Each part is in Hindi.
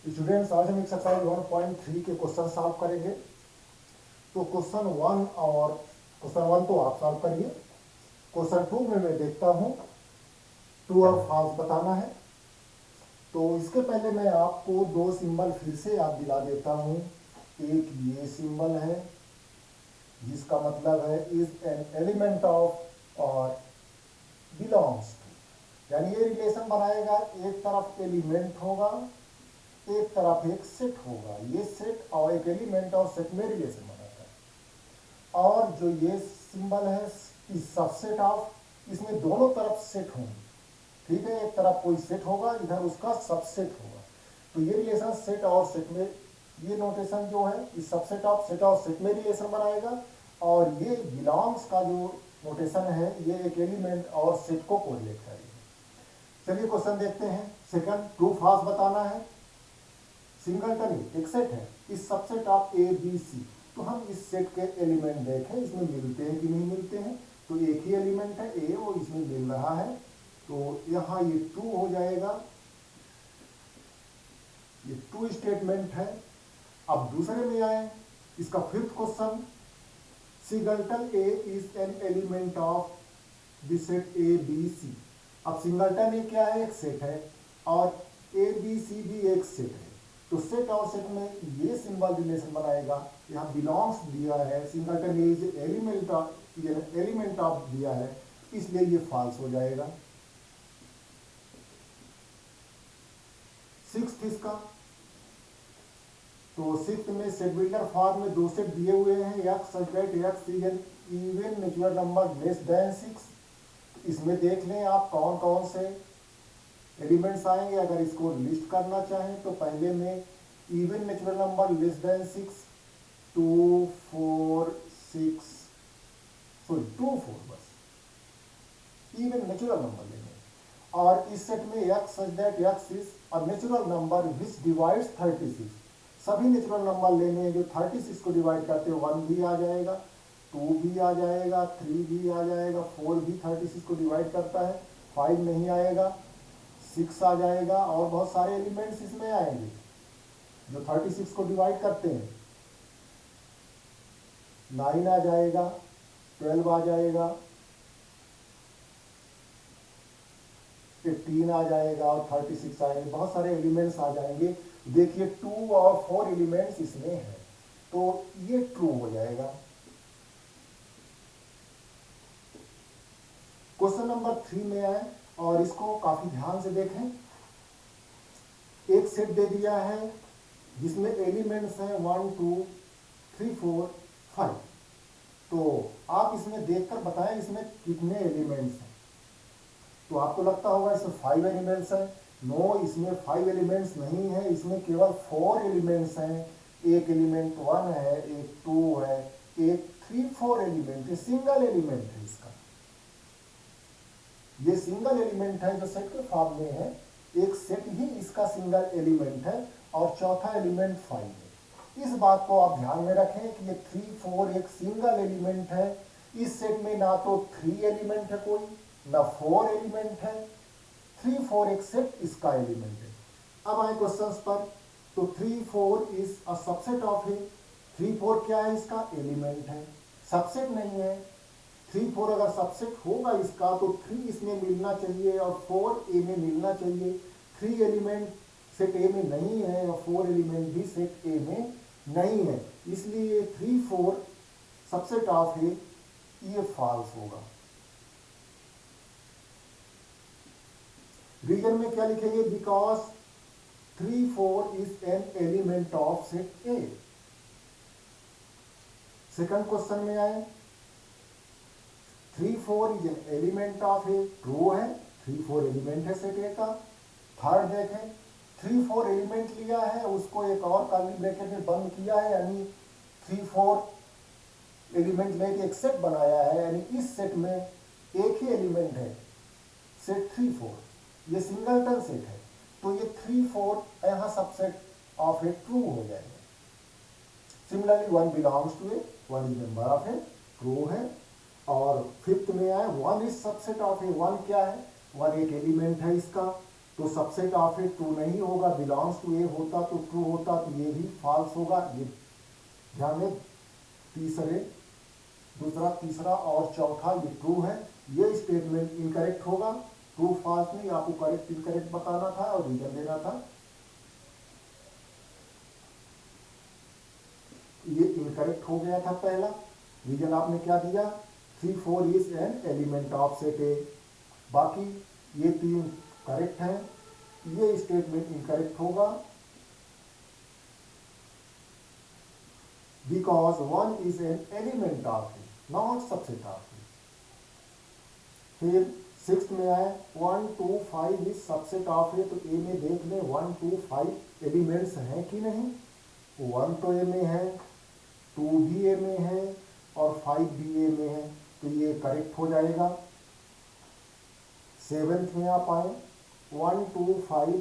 स्टूडेंट्स, आज हम एक्सरसाइज 1.3 के क्वेश्चन सॉल्व करेंगे। तो क्वेश्चन वन तो आप सॉल्व करिए। क्वेश्चन टू में मैं देखता हूँ, ट्रू और फॉल्स बताना है। तो इसके पहले मैं आपको दो सिंबल फिर से याद दिला देता हूँ। एक ये सिंबल है जिसका मतलब है इज एन एलिमेंट ऑफ और बिलोंग्स टू, यानी ये रिलेशन बनाएगा। एक तरफ एलिमेंट होगा, एक तरफ एक सेट होगा। ये सेट और एक एलिमेंट और सेट में रिलेशन बनाता है। और जो ये सिंबल है इस सबसेट ऑफ, इसमें दोनों तरफ सेट होंगे। ठीक है, एक तरफ कोई सेट होगा, इधर उसका सबसेट होगा। तो ये रिलेशन सेट और सेट में, ये नोटेशन जो है इस सबसेट ऑफ सेट और सेट में रिलेशन बनाएगा। और ये बिलोंग्स का जो नोटेशन है ये एक एलिमेंट और सेट को कोरिलेट करेगा। चलिए क्वेश्चन देखते हैं। सेकंड, ट्रू फॉल्स बताना है। सिंगलटन एक सेट है, इस subset of A B C. तो हम इस सेट के एलिमेंट देखें, इसमें मिलते हैं कि नहीं मिलते हैं। तो एक ही एलिमेंट है ए और इसमें मिल रहा है, तो यहाँ ये ट्रू हो जाएगा। ये ट्रू स्टेटमेंट है। अब दूसरे में आए, इसका fifth question, singleton A is an element of the set A B C. अब सिंगलटन ए क्या है, एक सेट है, और ए बी सी भी एक सेट है। तो सेट और सेट में ये सिंबल रिलेशन बनाएगा। यहाँ बिलोंग्स दिया है, singleton A is element of दिया है, इसलिए ये फॉल्स हो जाएगा। सिक्स्थ इसका, तो सिक्स्थ में सेट बिल्डर फॉर्म में दो सेट दिए हुए हैं, x such that x is an even natural number less than 6। इसमें देख लें आप कौन कौन से एलिमेंट्स आएंगे। अगर इसको लिस्ट करना चाहें तो पहले में even natural number less than 6, 2 4 6, sorry 2 4, बस इवन नेचुरल नंबर लेंगे। और इस सेट में x such that x is a natural number which divides 36। सभी नेचुरल नंबर लेने हैं जो 36 को डिवाइड करते हैं। 1 भी आ जाएगा, 2 भी आ जाएगा, 3 भी आ जाएगा, 4 भी 36 को डिवाइड करता है, 5 नहीं आएगा, 6 आ जाएगा, और बहुत सारे एलिमेंट्स इसमें आएंगे जो 36 को डिवाइड करते हैं। 9 आ जाएगा, 12 आ जाएगा, 15 आ जाएगा, और 36 आएंगे। बहुत सारे एलिमेंट्स आ जाएंगे। देखिए 2 और 4 एलिमेंट्स इसमें है, तो ये ट्रू हो जाएगा। क्वेश्चन नंबर 3 में आए और इसको काफी ध्यान से देखें। एक सेट दे दिया है जिसमें एलिमेंट्स हैं 1 2 3 4 5। तो आप इसमें देखकर बताएं इसमें कितने एलिमेंट्स हैं। तो आपको लगता होगा इसमें 5 एलिमेंट्स हैं। नो, इसमें 5 एलिमेंट्स नहीं है, इसमें केवल 4 एलिमेंट्स हैं। एक एलिमेंट 1 है, एक 2 है, एक 3 4 एलिमेंट है, सिंगल एलिमेंट है इसका। ये सिंगल एलिमेंट है जो सेट के फॉर्म में है। एक सेट ही इसका सिंगल एलिमेंट है, और चौथा एलिमेंट 5 है। इस बात को आप ध्यान में रखें कि ये 3 4 एक सिंगल एलिमेंट है। इस सेट में ना तो 3 एलिमेंट है कोई, ना 4 एलिमेंट है। 3 4 एक सेट इसका एलिमेंट है। अब आए क्वेश्चंस पर। तो 3 4 इज अ सबसेट ऑफ ए। 3 4 क्या है, इसका एलिमेंट है, सबसेट नहीं है। 3 4 अगर सबसेट होगा इसका तो 3 इसमें मिलना चाहिए और 4 ए में मिलना चाहिए। 3 एलिमेंट सेट ए में नहीं है और 4 एलिमेंट भी सेट ए में नहीं है, इसलिए 3 4 सबसेट ऑफ ए, ये फॉल्स होगा। रीजन में क्या लिखेंगे, because 3 4 is an element of set A. Second question में आए, 3 4 is an element of A, true है, 3 4 एलिमेंट है सेट ए का। थर्ड देखें, 3 4 एलिमेंट लिया है, उसको एक और कर्ली ब्रैकेट में बंद किया है, यानी 3 4 एलिमेंट लेके एक सेट बनाया है, यानी इस सेट में एक ही एलिमेंट है, सेट 3 4। ये सिंगलटन सेट है, तो ये 3 4 यहाँ सबसेट ऑफ ए ट्रू हो जाएगा। Similarly 1 belongs to A, 1 is member of A, true है। और फिफ्थ में आए 1 इज सबसेट ऑफ ए। 1 क्या है, 1 एक एलिमेंट है इसका, तो सबसेट ऑफ ए ट्रू नहीं होगा, बिलोंग्स टू ए होता तो ट्रू होता, तो ये भी फॉल्स होगा। ये ध्यान में दूसरा, तीसरा और चौथा ये ट्रू है। ये स्टेटमेंट इनकरेक्ट होगा। ट्रू फॉल्स नहीं, आपको करेक्ट इनकरेक्ट बताना था और रीजन देना था। ये इनकरेक्ट हो गया था पहला। रीजन आपने क्या दिया, 3 4 is an element of set A. बाकी ये 3 करेक्ट हैं। ये स्टेटमेंट इनकरेक्ट होगा because 1 is an element of A, not subset of A. फिर 6th में आए 1 2 5 इज सबसेट ऑफ ए, तो ए में देख लें 1 2 5 एलिमेंट्स हैं कि नहीं। 1 तो ए में है, 2 भी ए में है और 5 भी ए में है, तो ये करेक्ट हो जाएगा। 7th में आप आए 1 2 5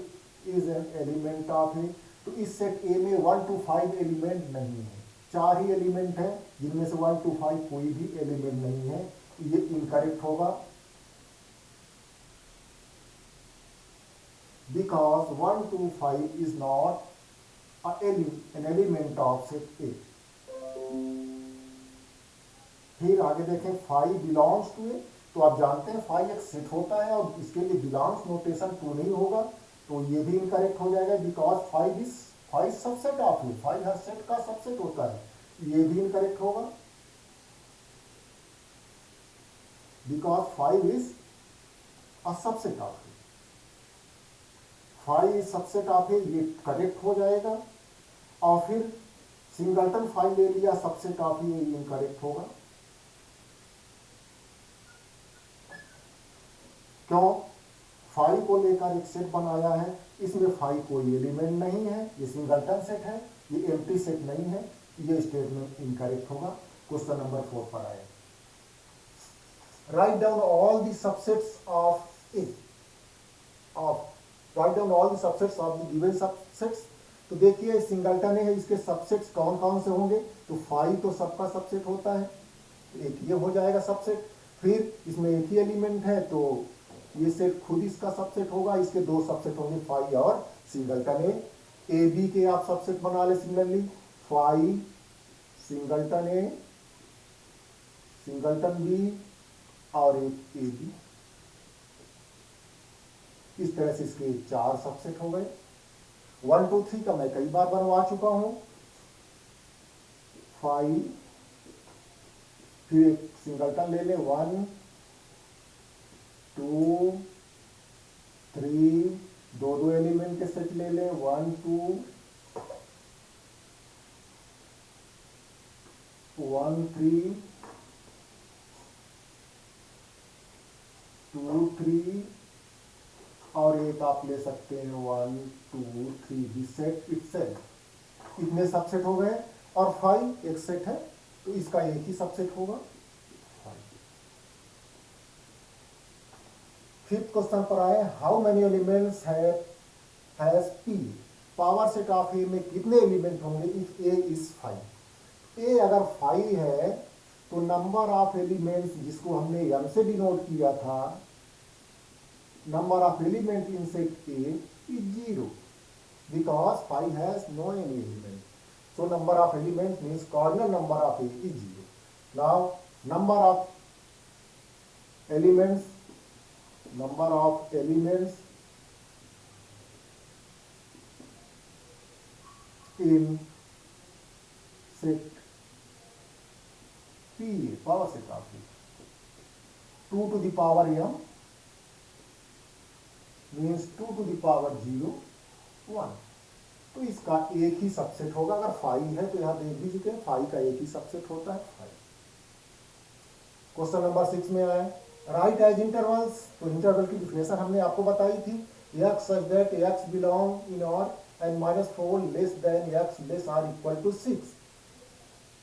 इज एन एलिमेंट ऑफ ए, तो इस सेट ए में 1 2 5 एलिमेंट नहीं है, 4 ही एलिमेंट हैं जिनमें से 1 2 5 कोई भी एलिमेंट नहीं है, तो ये इनकरेक्ट होगा because 1 2 5 is not an element of set ए। फिर आगे देखें 5 बिलोंग्स टू ए, तो आप जानते हैं 5 एक सेट होता है और इसके लिए बिलोंग्स नोटेशन ट्रू नहीं होगा, तो ये भी इनकरेक्ट हो जाएगा बिकॉज 5 सबसेट ऑफ ए, 5 हर सेट का सबसेट होता है, ये भी इनकरेक्ट होगा because 5 is a subset of A. 5 is subset of A, ये करेक्ट हो जाएगा। और फिर सिंगलटन 5 ले लिया सबसेट ऑफ ए, ये इनकरेक्ट होगा। क्यों, 5 को लेकर एक सेट बनाया है, इसमें 5 कोई एलिमेंट नहीं है, ये सिंगलटन सेट है, ये एम्प्टी सेट नहीं है, ये स्टेटमेंट इनकरेक्ट होगा। क्वेश्चन नंबर 4 पर आए, write down all the subsets of A, write down all the subsets of the given subsets. तो देखिए सिंगलटन है, इसके सबसेट्स कौन कौन से होंगे, तो 5 तो सबका सबसेट होता है, एक ये हो जाएगा सबसेट। फिर इसमें एक ही एलिमेंट है, तो ये सेट खुद इसका सबसेट होगा, इसके 2 सबसेट होंगे 5 और सिंगलटन ए बी के आप सबसेट बना ले सिमिलरली, 5 सिंगलटन ए, सिंगलटन बी और एक ए बी। इस तरह से इसके 4 सबसेट हो गए। 1 2 3 का मैं कई बार बनवा चुका हूं। 5 फिर एक सिंगलटन ले ले, 1 2 3, 2 एलिमेंट के सेट ले लें, 1 2 1 3 2 3 और एक आप ले सकते हैं 1 2 3 भी सेट इटसेल्फ। इतने सबसेट हो गए और 5 एक सेट है, तो इसका एक ही सबसेट होगा। 5th क्वेश्चन पर आए, how many elements has P, power set of A में कितने एलिमेंट होंगे इफ ए इज 5। ए अगर 5 है तो नंबर ऑफ एलिमेंट्स जिसको हमने एम से डिनोट किया था, number of element in set A is 0 because 5 has no any element, so number of element means cardinal number of A is 0। Now number of elements in set P, power set of P, 2 to the power m means 2 to the power 0 1, तो इसका एक ही सबसेट होगा। अगर 5 है तो यहां देख भी चुके हैं 5 का एक ही सबसेट होता है 5। क्वेश्चन नंबर 6 में आए, राइट एज इंटरवल्स, तो इंटरवल की डिफिनेशन हमने आपको बताई थी, x such that x belong in or and -4 less than x less or equal to 6,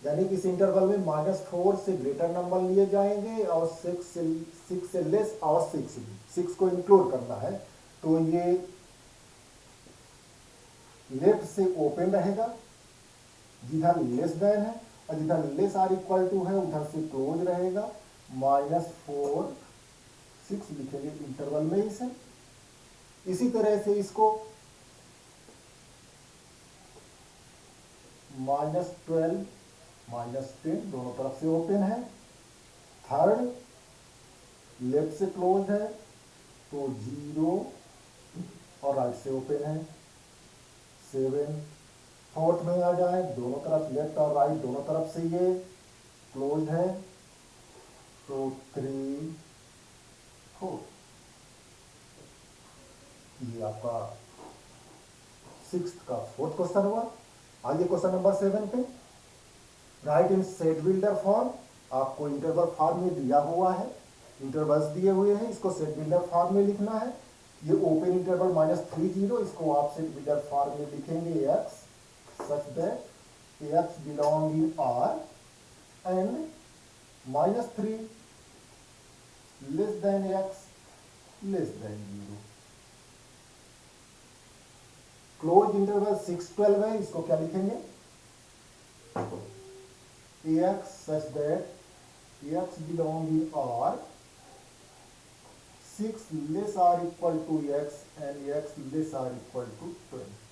यानी कि इस इंटरवल में -4 से ग्रेटर नंबर लिए जाएंगे और 6 से लेस और 6 को इंक्लूड करना है, तो ये लेफ्ट से ओपन रहेगा जिधर लेस देन है, और जिधर लेस आर इक्वल टू है उधर से क्लोज रहेगा। -4 6 लिखेंगे इंटरवल में इसे, इसी तरह से इसको -12 -10 दोनों तरफ से ओपन है। थर्ड लेफ्ट से क्लोज है तो 0 और राइट से ओपन है। 7 फोर्थ में आ जाए, दोनों तरफ लेफ्ट और राइट दोनों तरफ से ये क्लोज है तो 3 4। ये आपका सिक्स्थ का फोर्थ क्वेश्चन हुआ। आइए क्वेश्चन नंबर 7 पे, राइट इन सेट बिल्डर फॉर्म। आपको इंटरवल फॉर्म में दिया हुआ है, इंटरवल्स दिए हुए हैं, इसको सेट बिल्डर फॉर्म में लिखना है। ये ओपन इंटरवल -30, इसको आप सेट बिल्डर फॉर्म में लिखेंगे x such that x belong in R and -3 less than x less than 0। Close interval 6-12 है, इसको क्या लिखेंगे, x such that x belong in R 6 less or equal to x and x less or equal to 12।